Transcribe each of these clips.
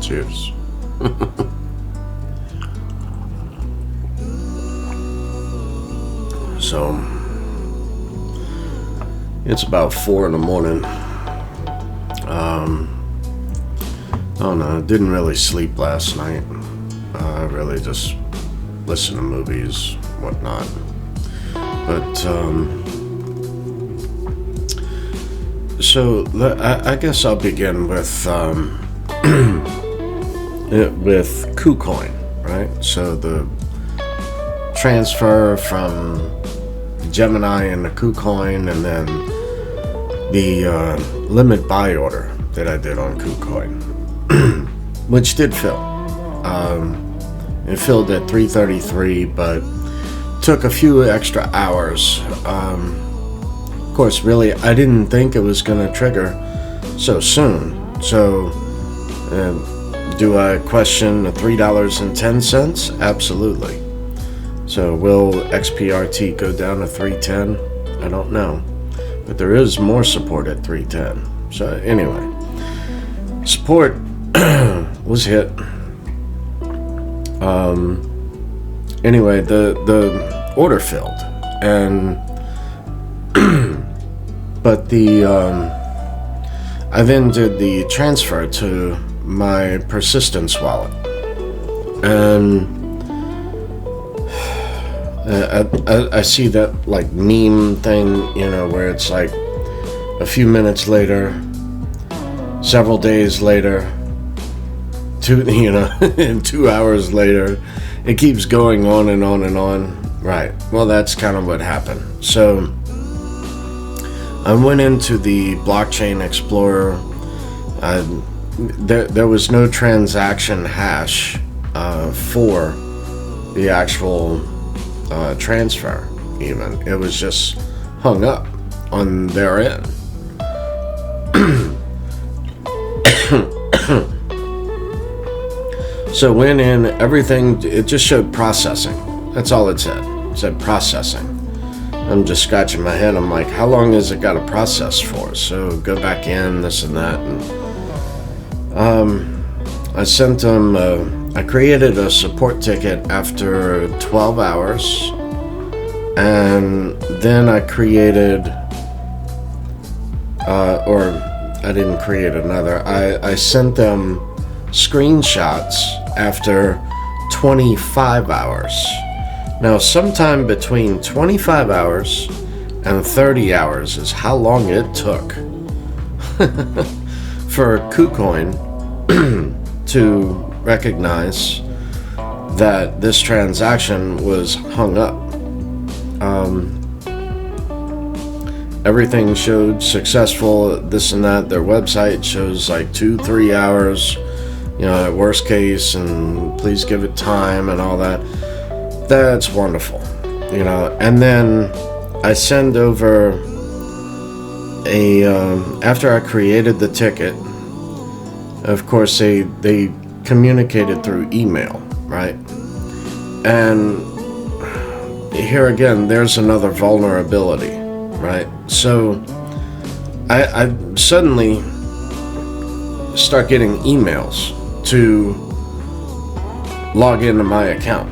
Cheers. So, it's about 4 in the morning. I don't know, didn't really sleep last night. I really just listened to movies, whatnot. But, so I guess I'll begin with KuCoin, right? So the transfer from Gemini into KuCoin, and then the limit buy order that I did on KuCoin, which did fill. It filled at 333, but took a few extra hours. Of course, really, I didn't think it was going to trigger so soon. So, do I question the $3.10? Absolutely. So, will XPRT go down to 310? I don't know. But there is more support at 310. So, anyway, support was hit. Anyway, the order filled, and but I then did the transfer to my persistence wallet, and I see that like meme thing, you know, where it's like a few minutes later, several days later, and 2 hours later, it keeps going on and on and on. Right. Well, that's kind of what happened. So I went into the blockchain explorer. There was no transaction hash for the actual transfer. Even it was just hung up on their end. So went in, everything, it just showed processing. That's all it said. It said processing. I'm just scratching my head. I'm like, how long has it got to process for? So go back in, this and that. And I sent them, I created a support ticket after 12 hours. And then I created, or I didn't create another. I sent them screenshots after 25 hours. Now, sometime between 25 hours and 30 hours is how long it took for KuCoin to recognize that this transaction was hung up. Everything showed successful, this and that. Their website shows like 2-3 hours, you know, at worst case, and please give it time and all that. That's wonderful, you know. And then I send over after I created the ticket, of course they communicated through email, right? And here again, there's another vulnerability, right? So I suddenly start getting emails to log into my account,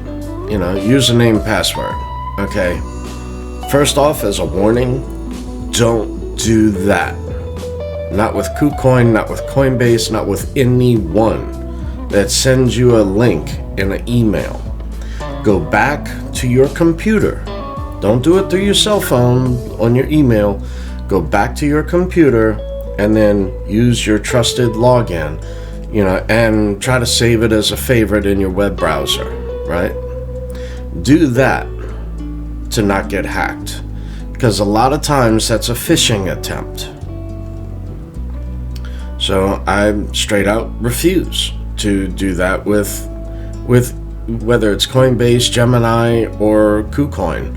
you know, username, password. Okay, first off, as a warning, don't do that. Not with KuCoin, not with Coinbase, not with anyone that sends you a link in an email. Go back to your computer. Don't do it through your cell phone on your email. Go back to your computer and then use your trusted login, you know, and try to save it as a favorite in your web browser, right? Do that to not get hacked, because a lot of times that's a phishing attempt. So I straight out refuse to do that with whether it's Coinbase, Gemini, or KuCoin,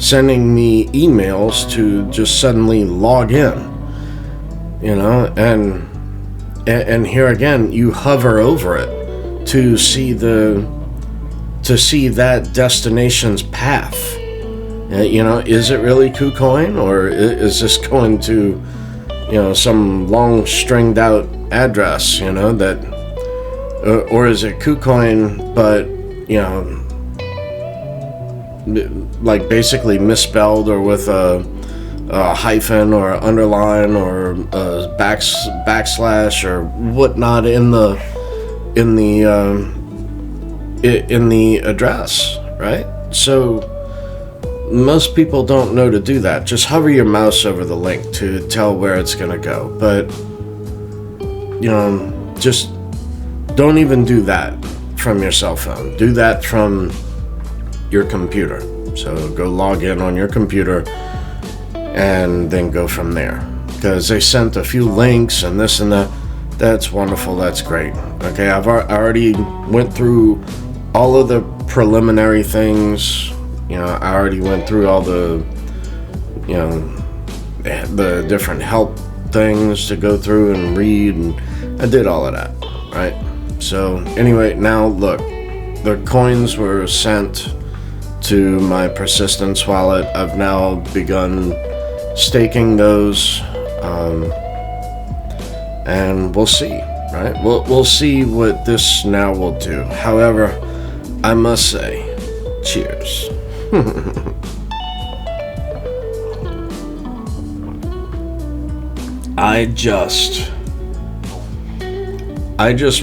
sending me emails to just suddenly log in, you know, and here again, you hover over it to see that destination's path. You know, is it really KuCoin, or is this going to, you know, some long stringed out address, you know, that or is it KuCoin, but, you know, like basically misspelled or with a hyphen or underline or a backslash or whatnot in the address, right? So most people don't know to do that. Just hover your mouse over the link to tell where it's gonna go. But, you know, just don't even do that from your cell phone. Do that from your computer. So go log in on your computer and then go from there. Because they sent a few links and this and that. That's wonderful. That's great. Okay, I already went through all of the preliminary things. You know, I already went through all the, you know, the different help things to go through and read, and I did all of that, right? So anyway, now look, the coins were sent to my persistence wallet. I've now begun staking those, and we'll see, right? We'll see what this now will do. However, I must say, cheers. I just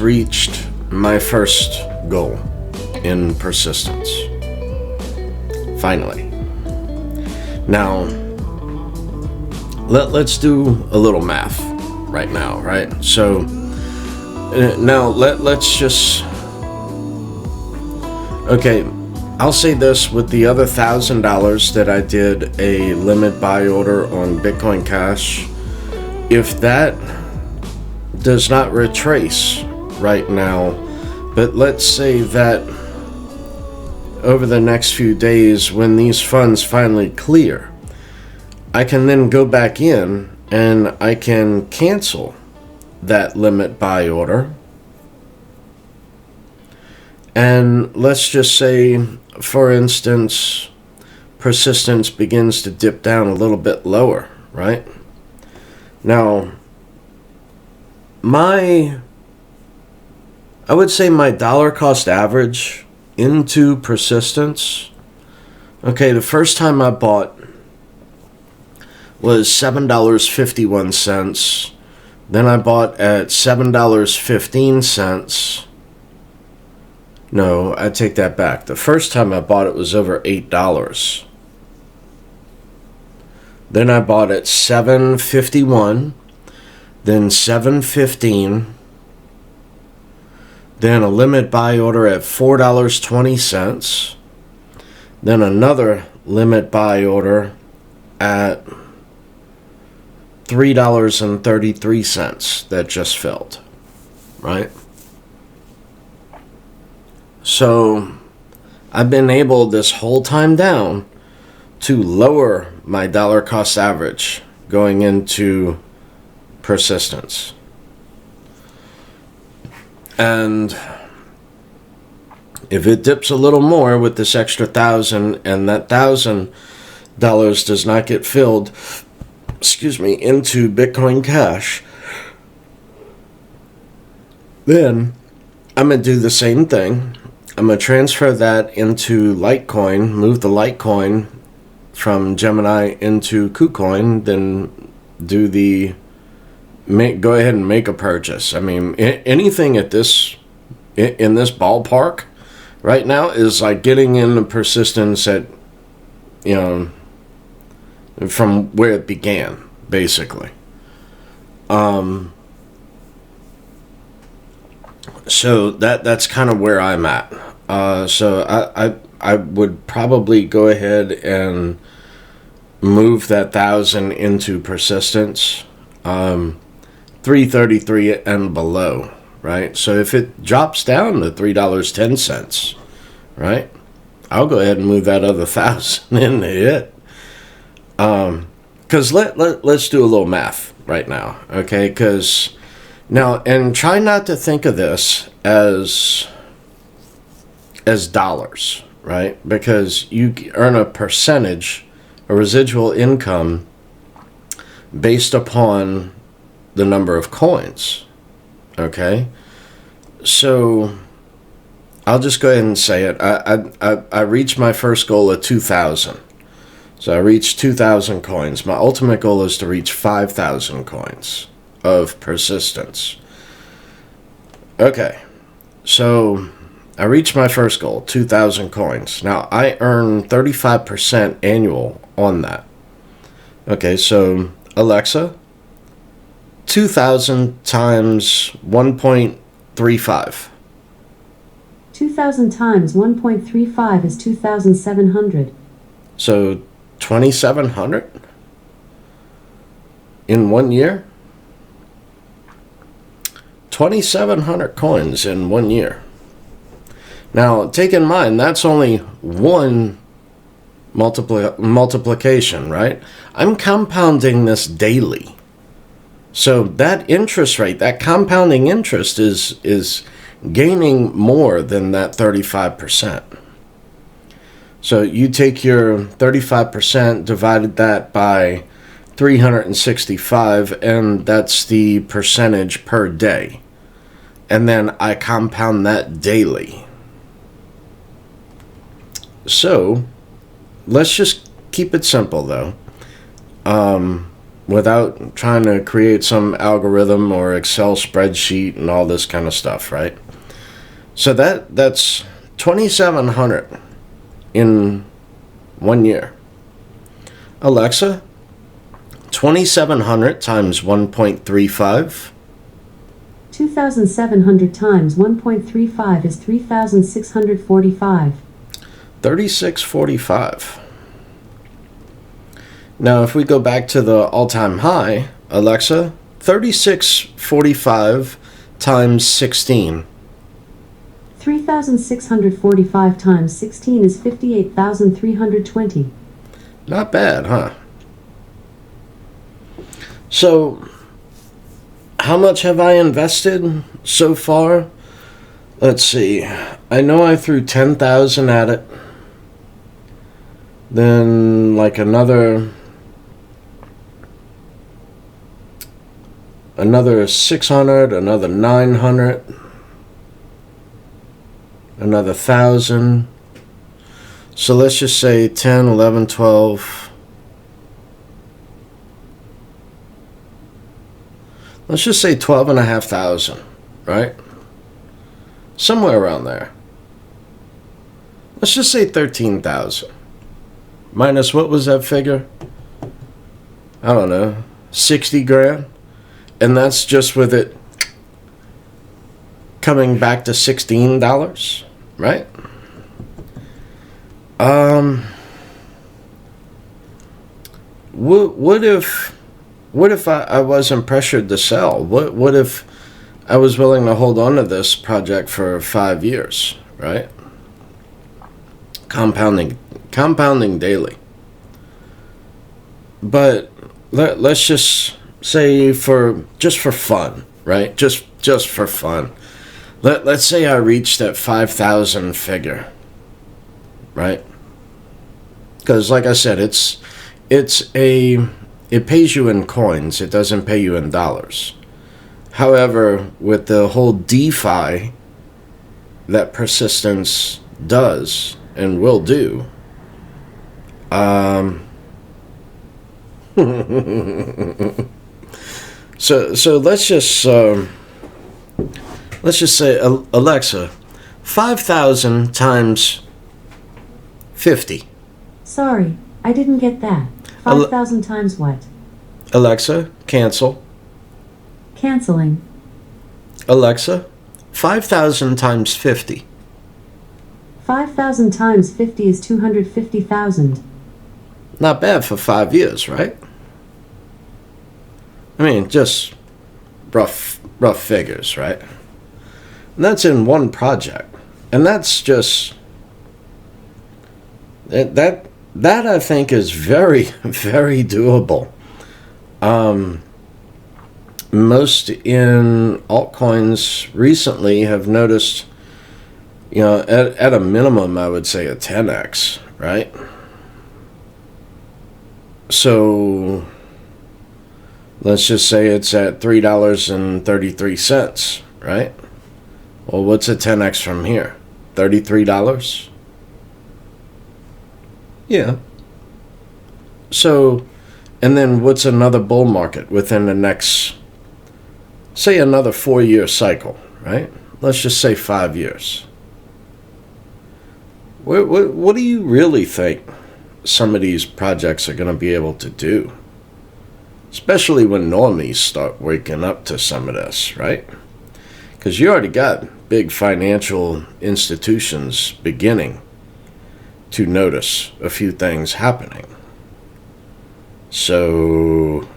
reached my first goal in persistence. Finally. Now, let's do a little math right now, right? So now let's just, okay, I'll say this: with the other $1,000 that I did a limit buy order on Bitcoin Cash, if that does not retrace right now, but let's say that over the next few days, when these funds finally clear, I can then go back in and I can cancel that limit buy order. And let's just say, for instance, persistence begins to dip down a little bit lower, right? Now, I would say my dollar cost average into persistence, okay, the first time I bought was $7.51. Then I bought at $7.15. No, I take that back. The first time I bought it was over $8. Then I bought at $7.51, then $7.15, then a limit buy order at $4.20, then another limit buy order at $3.33 that just filled, right? So I've been able this whole time down to lower my dollar cost average going into persistence. And if it dips a little more with this extra $1,000 and that $1,000 does not get filled, into Bitcoin Cash, then I'm going to do the same thing. I'm going to transfer that into Litecoin, move the Litecoin from Gemini into KuCoin, then go ahead and make a purchase. I mean, anything in this ballpark right now is like getting in the persistence at, you know, from where it began, basically. So that's kind of where I'm at. So I would probably go ahead and move that 1,000 into persistence, 333 and below, right? So if it drops down to $3.10, right, I'll go ahead and move that other 1,000 into it. Because let's do a little math right now, okay? Because now, and try not to think of this as dollars, right? Because you earn a percentage, a residual income, based upon the number of coins, okay? So I'll just go ahead and say it. I reached my first goal of 2,000. So I reached 2,000 coins. My ultimate goal is to reach 5,000 coins of persistence. Okay, so I reached my first goal, 2,000 coins. Now, I earn 35% annual on that. Okay, so Alexa, 2,000 times 1.35. 2,000 times 1.35 is 2,700. So 2,700 in 1 year? 2,700 coins in 1 year. Now, take in mind, that's only one multiplication, right? I'm compounding this daily. So that interest rate, that compounding interest is gaining more than that 35%. So you take your 35%, divided that by 365, and that's the percentage per day. And then I compound that daily. So let's just keep it simple, though, without trying to create some algorithm or Excel spreadsheet and all this kind of stuff, right? So that's 2,700 in 1 year. Alexa, 2,700 times 1.35. 2,700 times 1.35 is 3,645. 3645. Now, if we go back to the all-time high, Alexa, 3645 times 16. 3,645 times 16 is 58,320. Not bad, huh? So, how much have I invested so far? Let's see. I know I threw 10,000 at it. Then, like another 600, another 900, another 1,000. So let's just say 10, 11, 12. Let's just say 12,500, right? Somewhere around there. Let's just say 13,000. Minus, what was that figure? I don't know, 60 grand? And that's just with it coming back to $16, right? What if I wasn't pressured to sell? What if I was willing to hold on to this project for 5 years, right? Compounding daily. But let's just say for fun, right? Just for fun. Let's say I reached that 5,000 figure, right? Because like I said, it pays you in coins. It doesn't pay you in dollars. However, with the whole DeFi that persistence does and will do, so let's just say, Alexa, 5,000 times 50. Sorry, I didn't get that. 5,000 times what? Alexa, cancel. Canceling. Alexa, 5,000 times 50. 5,000 times 50 is 250,000. Not bad for 5 years, right? I mean, just rough figures, right? And that's in one project. And that's just... That I think is very, very doable. Most in altcoins recently have noticed, at a minimum, I would say a 10x, right? So let's just say it's at $3.33, right? Well, what's a 10x from here? $33? Yeah. So, and then what's another bull market within the next, say, another 4-year cycle, right? Let's just say 5 years. What do you really think some of these projects are going to be able to do? Especially when normies start waking up to some of this, right? Because you already got big financial institutions beginning to notice a few things happening. So,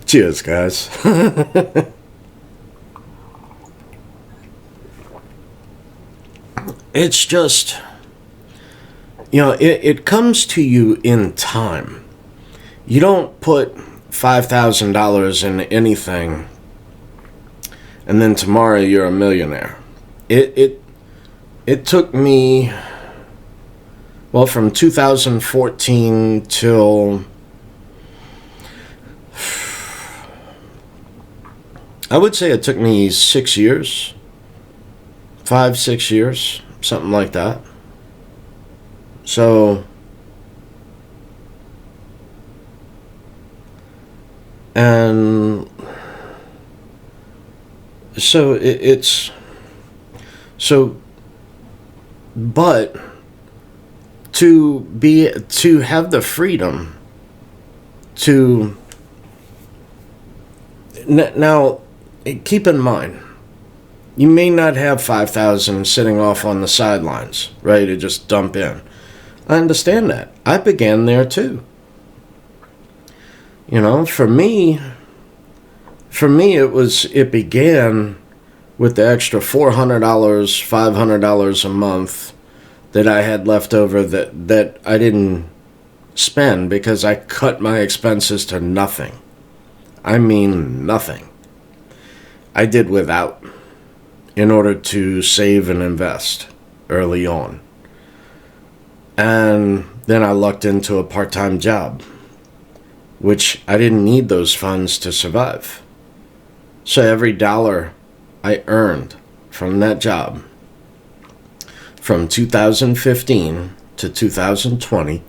cheers, guys. It's just, it comes to you in time. You don't put $5,000 in anything and then tomorrow you're a millionaire. It took me, well, from 2014 till, I would say it took me 6 years, 5-6 years, something like that. So, and so it's, so, but to have the freedom to, now keep in mind, you may not have 5,000 sitting off on the sidelines, ready to just dump in. I understand that. I began there too. For me it began with the extra $400, $500 a month that I had left over that I didn't spend because I cut my expenses to nothing. I mean nothing. I did without in order to save and invest early on. And then I lucked into a part-time job, which I didn't need those funds to survive. So every dollar I earned from that job, from 2015 to 2020,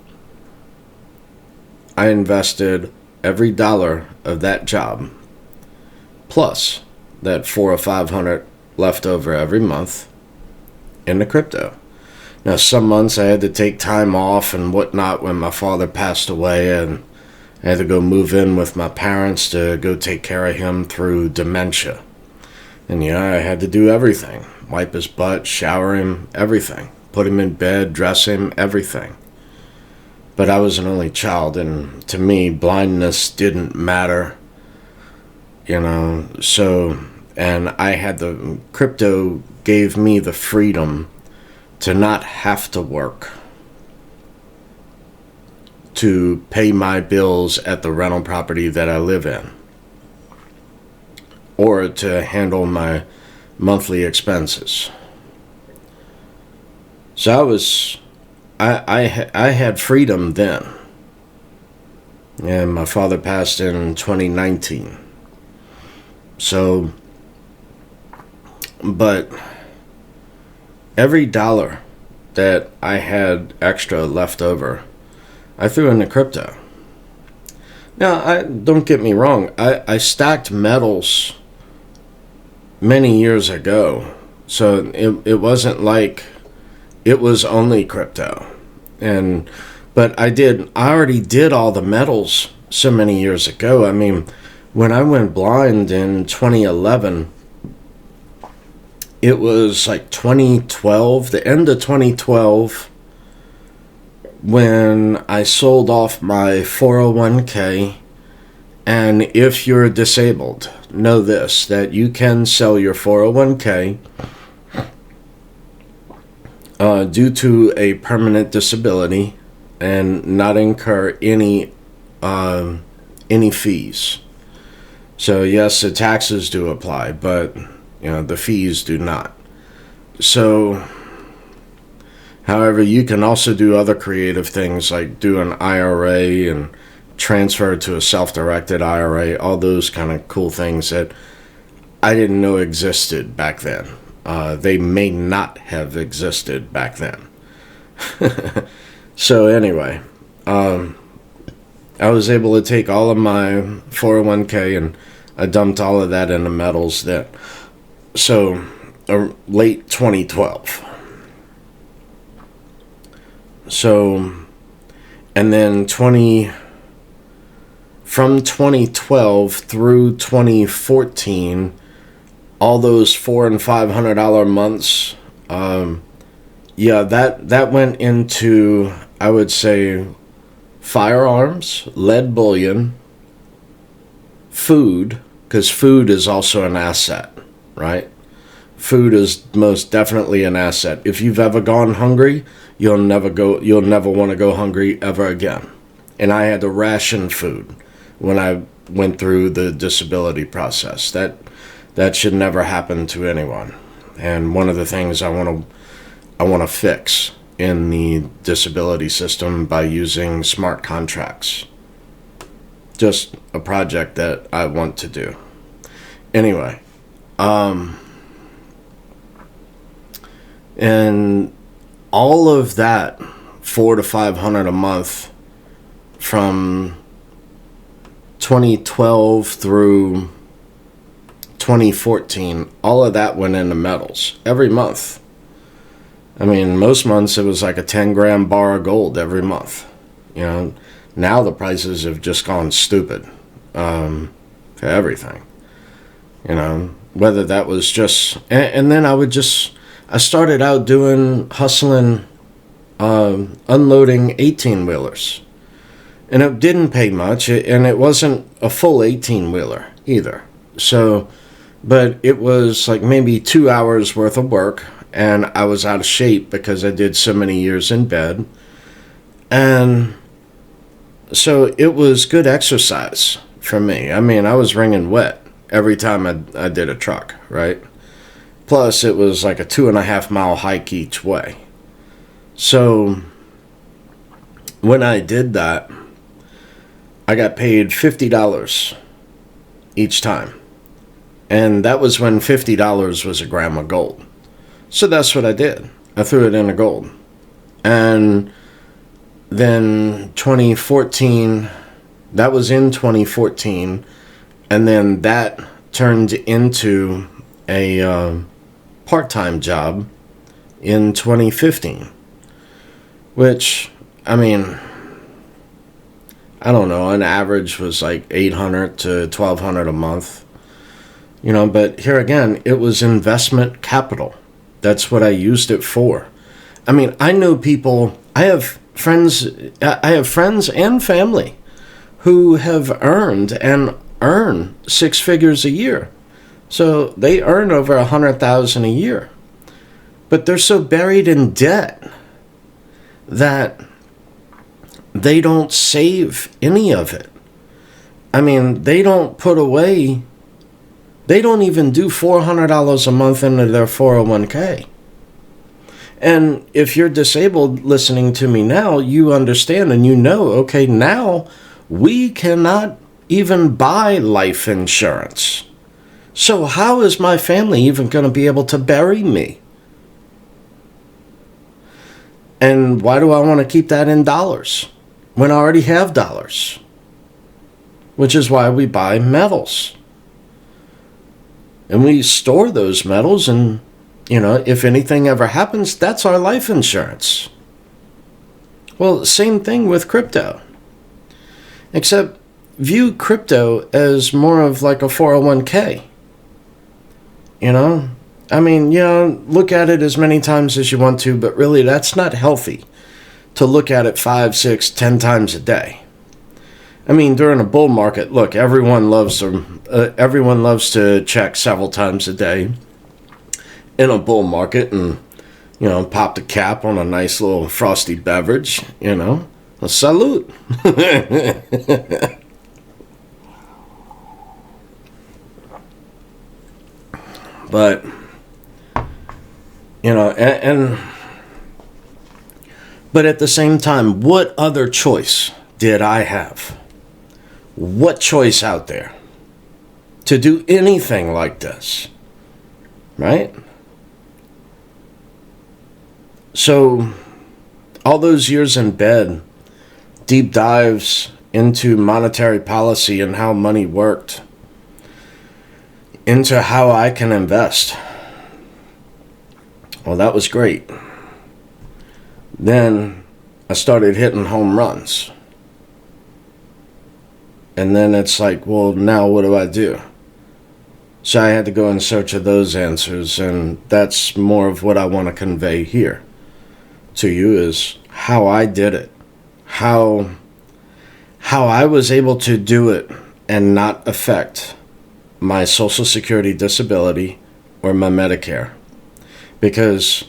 I invested every dollar of that job, plus that $400 or $500 left over every month, into crypto. Now, some months I had to take time off and whatnot when my father passed away, and I had to go move in with my parents to go take care of him through dementia. And I had to do everything. Wipe his butt, shower him, everything. Put him in bed, dress him, everything. But I was an only child, and to me, blindness didn't matter. So, and I had crypto gave me the freedom to not have to work to pay my bills at the rental property that I live in, or to handle my monthly expenses. So I had freedom then. And my father passed in 2019. So, but every dollar that I had extra left over, I threw into crypto. Now, don't get me wrong, I stacked metals many years ago, so it wasn't like it was only crypto. But I already did all the metals so many years ago. I mean, when I went blind in 2011, it was like 2012, the end of 2012, when I sold off my 401k. And if you're disabled, know this, that you can sell your 401k due to a permanent disability and not incur any fees. So yes, the taxes do apply, but the fees do not. So, however, you can also do other creative things like do an IRA and transfer to a self-directed IRA, all those kind of cool things that I didn't know existed back then. They may not have existed back then. So anyway, I was able to take all of my 401k and I dumped all of that into metals. Late 2012. So, and then from 2012 through 2014, all those $400 and $500 months, that went into, I would say, firearms, lead bullion, food, because food is also an asset, right? Food is most definitely an asset. If you've ever gone hungry, you'll never want to go hungry ever again. And I had to ration food when I went through the disability process. That should never happen to anyone. And one of the things I want to fix in the disability system by using smart contracts. Just a project that I want to do. Anyway, and all of that $400 to $500 a month from 2012 through 2014, all of that went into metals every month. I mean, most months it was like a 10-gram bar of gold every month. You know, now the prices have just gone stupid for everything. You know, whether that was just, and then I started out hustling, unloading 18-wheelers. And it didn't pay much, and it wasn't a full 18-wheeler either. So, but it was like maybe 2 hours worth of work, and I was out of shape because I did so many years in bed. And so it was good exercise for me. I mean, I was wringing wet every time I did a truck, right? Plus, it was like a 2.5 mile hike each way. So when I did that, I got paid $50 each time. And that was when $50 was a gram of gold. So that's what I did. I threw it into gold. And then 2014, that was in 2014. And then that turned into a part-time job in 2015. Which, I mean, I don't know, an average was like $800 to $1,200 a month. You know, but here again, it was investment capital. That's what I used it for. I mean, I know people, I have friends and family who have earned and earn 6 figures a year. So they earn over $100,000 a year. But they're so buried in debt that they don't save any of it. I mean, they don't put away, they don't even do $400 a month into their 401k. And if you're disabled listening to me now, you understand and you know, okay, now we cannot even buy life insurance. So how is my family even going to be able to bury me? And why do I want to keep that in dollars when I already have dollars? Which is why we buy metals. And we store those metals, and, you know, if anything ever happens, that's our life insurance. Well, same thing with crypto. Except view crypto as more of like a 401k. You know? I mean, you know, look at it as many times as you want to, but really that's not healthy to look at it 5, 6, 10 times a day. I mean, during a bull market, look, everyone loves to check several times a day in a bull market and, you know, pop the cap on a nice little frosty beverage, you know. A salute. But, you know, but at the same time, what other choice did I have? What choice out there? to do anything like this, right? So all those years in bed, deep dives into monetary policy and how money worked, into how I can invest. Well, that was great. Then I started hitting home runs. And then it's like, well, now what do I do? So I had to go in search of those answers, and that's more of what I want to convey here to you, is how I did it. How I was able to do it and not affect my Social Security disability or my Medicare. Because,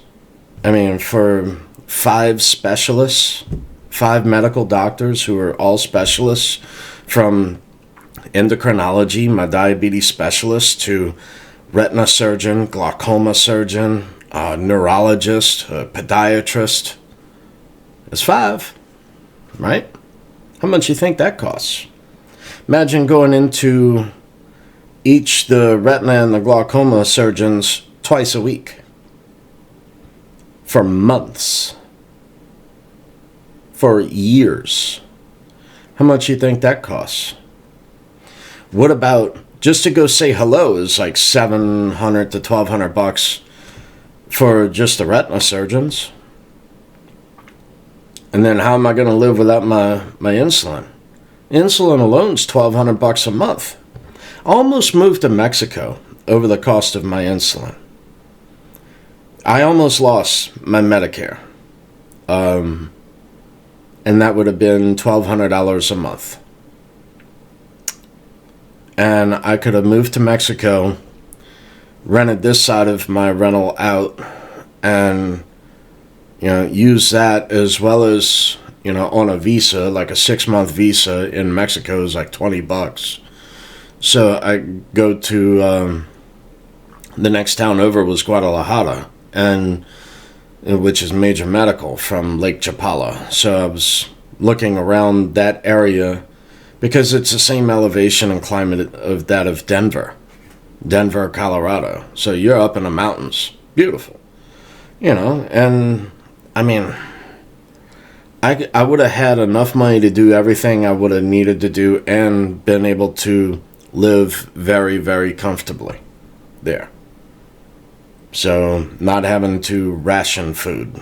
I mean, for 5 specialists, 5 medical doctors who are all specialists, from endocrinology, my diabetes specialist, to retina surgeon, glaucoma surgeon, neurologist, podiatrist. It's 5, right? How much you think that costs? Imagine going into the retina and the glaucoma surgeons twice a week for months, for years. How much you think that costs? What about just to go say hello is like $700 to $1,200 for just the retina surgeons? And then how am I going to live without my insulin? Insulin alone's $1,200 a month. I almost moved to Mexico over the cost of my insulin. I almost lost my Medicare. And that would have been $1,200 a month. And I could have moved to Mexico, rented this side of my rental out, and, use that as well as, on a visa, like a 6-month visa in Mexico is like $20. So I go to, the next town over was Guadalajara, and which is major medical from Lake Chapala. So I was looking around that area because it's the same elevation and climate of that of Denver, Colorado. So you're up in the mountains. Beautiful. And I mean, I would have had enough money to do everything I would have needed to do and been able to live very, very comfortably there. So not having to ration food,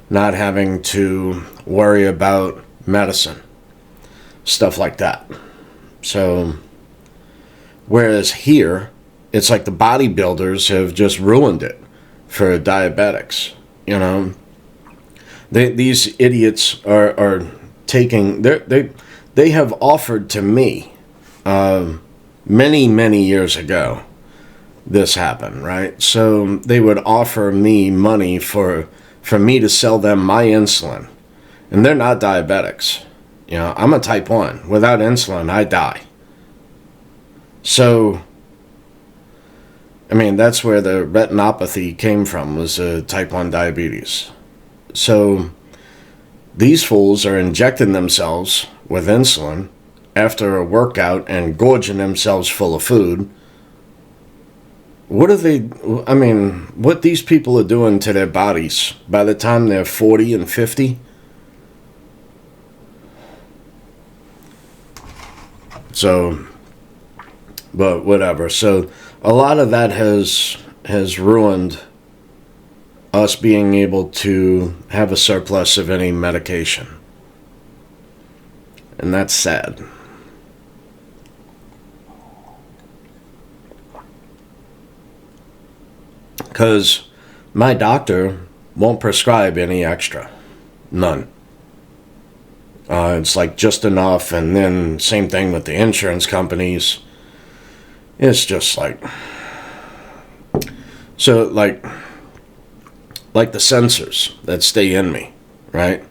not having to worry about medicine, stuff like that. So, whereas here, it's like the bodybuilders have just ruined it for diabetics. These idiots are taking, they have offered to me many, many years ago. This happened, right? So they would offer me money for me to sell them my insulin. And they're not diabetics. I'm a type 1. Without insulin, I die. So, I mean, that's where the retinopathy came from, was type 1 diabetes. So these fools are injecting themselves with insulin after a workout and gorging themselves full of food. What these people are doing to their bodies by the time they're 40 and 50. So, but whatever. So a lot of that has ruined us being able to have a surplus of any medication. And that's sad. Because my doctor won't prescribe any extra. None. It's like just enough, and then same thing with the insurance companies. It's just like... So, like the sensors that stay in me, right?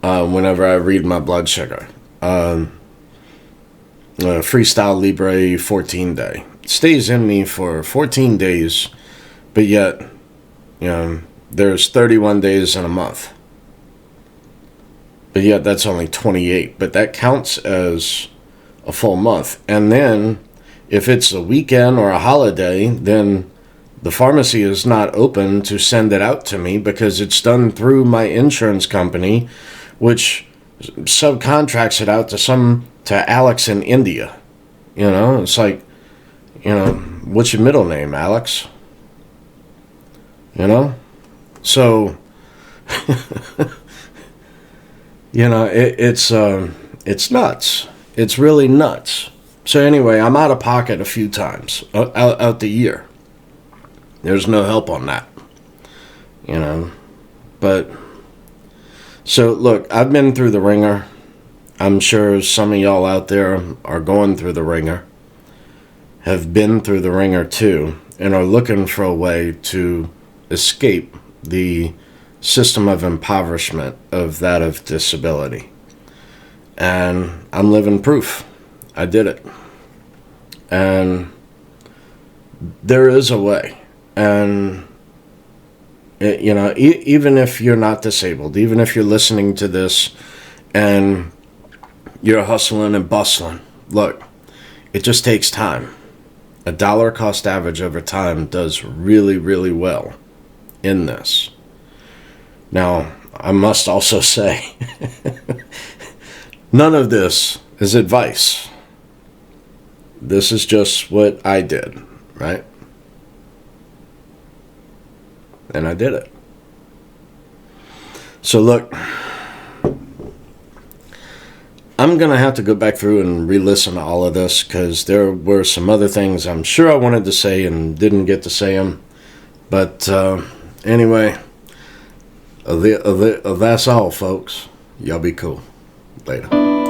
Whenever I read my blood sugar. Freestyle Libre 14 day. It stays in me for 14 days... But yet, there's 31 days in a month. But yet, that's only 28. But that counts as a full month. And then, If it's a weekend or a holiday, then the pharmacy is not open to send it out to me because it's done through my insurance company, which subcontracts it out to Alex in India. You know, it's like, what's your middle name, Alex? You know? So, it's nuts. It's really nuts. So anyway, I'm out of pocket a few times out the year. There's no help on that. But, so look, I've been through the ringer. I'm sure some of y'all out there are going through the ringer, have been through the ringer too, and are looking for a way to escape the system of impoverishment of that of disability. And I'm living proof. I did it. And there is a way. And, even if you're not disabled, even if you're listening to this and you're hustling and bustling, look, it just takes time. A dollar cost average over time does really, really well in this. Now, I must also say, none of this is advice. This is just what I did, right? And I did it. So look, I'm going to have to go back through and re-listen to all of this because there were some other things I'm sure I wanted to say and didn't get to say them. But anyway, that's all, folks. Y'all be cool. Later.